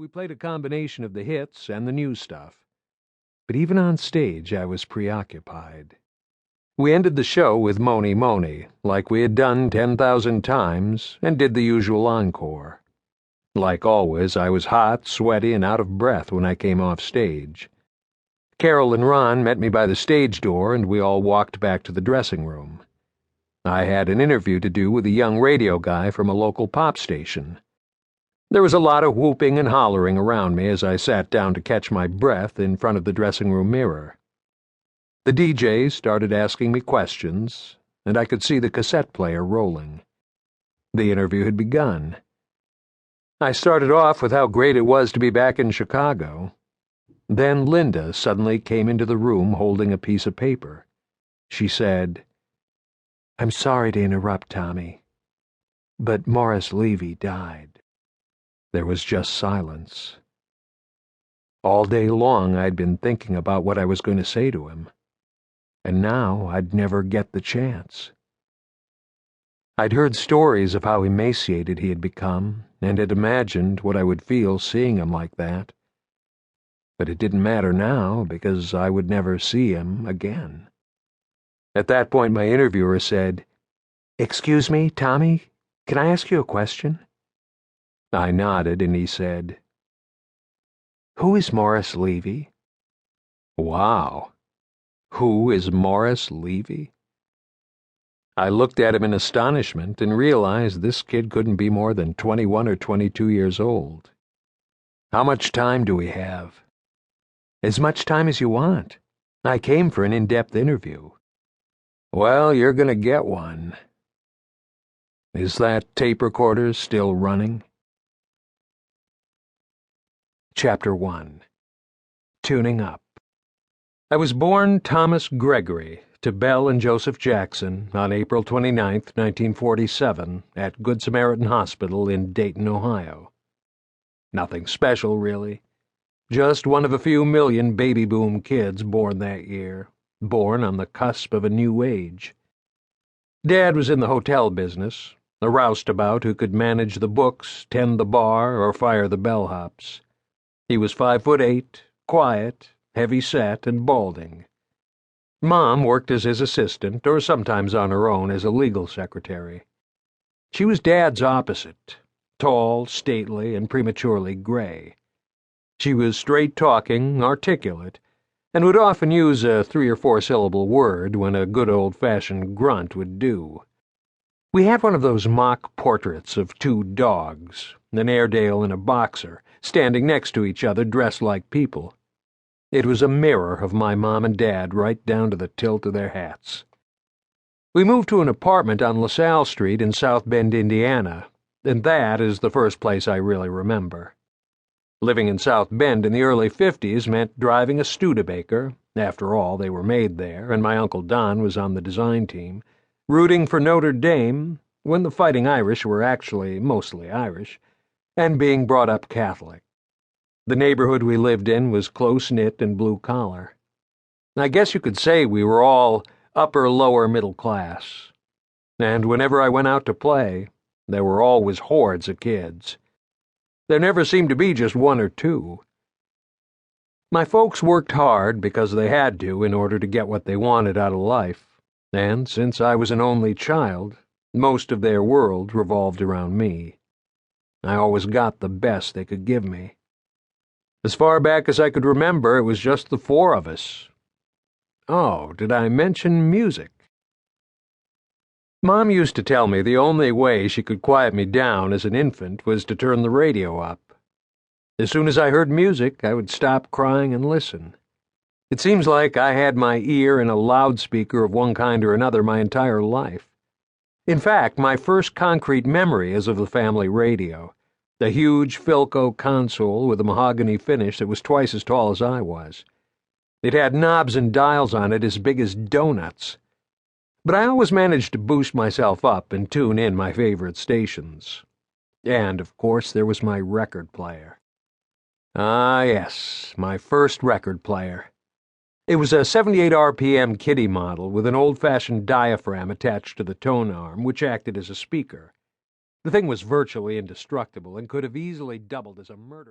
We played a combination of the hits and the new stuff. But even on stage, I was preoccupied. We ended the show with Mony, Mony, like we had done 10,000 times, and did the usual encore. Like always, I was hot, sweaty, and out of breath when I came off stage. Carol and Ron met me by the stage door, and we all walked back to the dressing room. I had an interview to do with a young radio guy from a local pop station. There was a lot of whooping and hollering around me as I sat down to catch my breath in front of the dressing room mirror. The DJ started asking me questions, and I could see the cassette player rolling. The interview had begun. I started off with how great it was to be back in Chicago. Then Linda suddenly came into the room holding a piece of paper. She said, "I'm sorry to interrupt, Tommy, but Morris Levy died." There was just silence. All day long I'd been thinking about what I was going to say to him, and now I'd never get the chance. I'd heard stories of how emaciated he had become, and had imagined what I would feel seeing him like that. But it didn't matter now, because I would never see him again. At that point, my interviewer said, "Excuse me, Tommy, can I ask you a question?" I nodded, and he said, "Who is Morris Levy?" Wow. Who is Morris Levy? I looked at him in astonishment and realized this kid couldn't be more than 21 or 22 years old. "How much time do we have?" "As much time as you want. I came for an in-depth interview." "Well, you're going to get one. Is that tape recorder still running?" Chapter 1. Tuning Up. I was born Thomas Gregory to Belle and Joseph Jackson on April 29, 1947, at Good Samaritan Hospital in Dayton, Ohio. Nothing special, really. Just one of a few million baby boom kids born that year, born on the cusp of a new age. Dad was in the hotel business, a roustabout who could manage the books, tend the bar, or fire the bellhops. He was 5'8", quiet, heavy-set, and balding. Mom worked as his assistant, or sometimes on her own as a legal secretary. She was Dad's opposite, tall, stately, and prematurely gray. She was straight-talking, articulate, and would often use a 3- or 4-syllable word when a good old-fashioned grunt would do. We had one of those mock portraits of two dogs, an Airedale and a boxer, standing next to each other dressed like people. It was a mirror of my mom and Dad right down to the tilt of their hats. We moved to an apartment on LaSalle Street in South Bend, Indiana, and that is the first place I really remember. Living in South Bend in the early 50s meant driving a Studebaker, after all, they were made there, and my Uncle Don was on the design team, rooting for Notre Dame, when the Fighting Irish were actually mostly Irish, and being brought up Catholic. The neighborhood we lived in was close-knit and blue-collar. I guess you could say we were all upper-lower middle class. And whenever I went out to play, there were always hordes of kids. There never seemed to be just one or two. My folks worked hard because they had to in order to get what they wanted out of life, and since I was an only child, most of their world revolved around me. I always got the best they could give me. As far back as I could remember, it was just the four of us. Oh, did I mention music? Mom used to tell me the only way she could quiet me down as an infant was to turn the radio up. As soon as I heard music, I would stop crying and listen. It seems like I had my ear in a loudspeaker of one kind or another my entire life. In fact, my first concrete memory is of the family radio, the huge Philco console with a mahogany finish that was twice as tall as I was. It had knobs and dials on it as big as donuts. But I always managed to boost myself up and tune in my favorite stations. And, of course, there was my record player. Ah, yes, my first record player. It was a 78 RPM kiddie model with an old-fashioned diaphragm attached to the tone arm, which acted as a speaker. The thing was virtually indestructible and could have easily doubled as a murder weapon.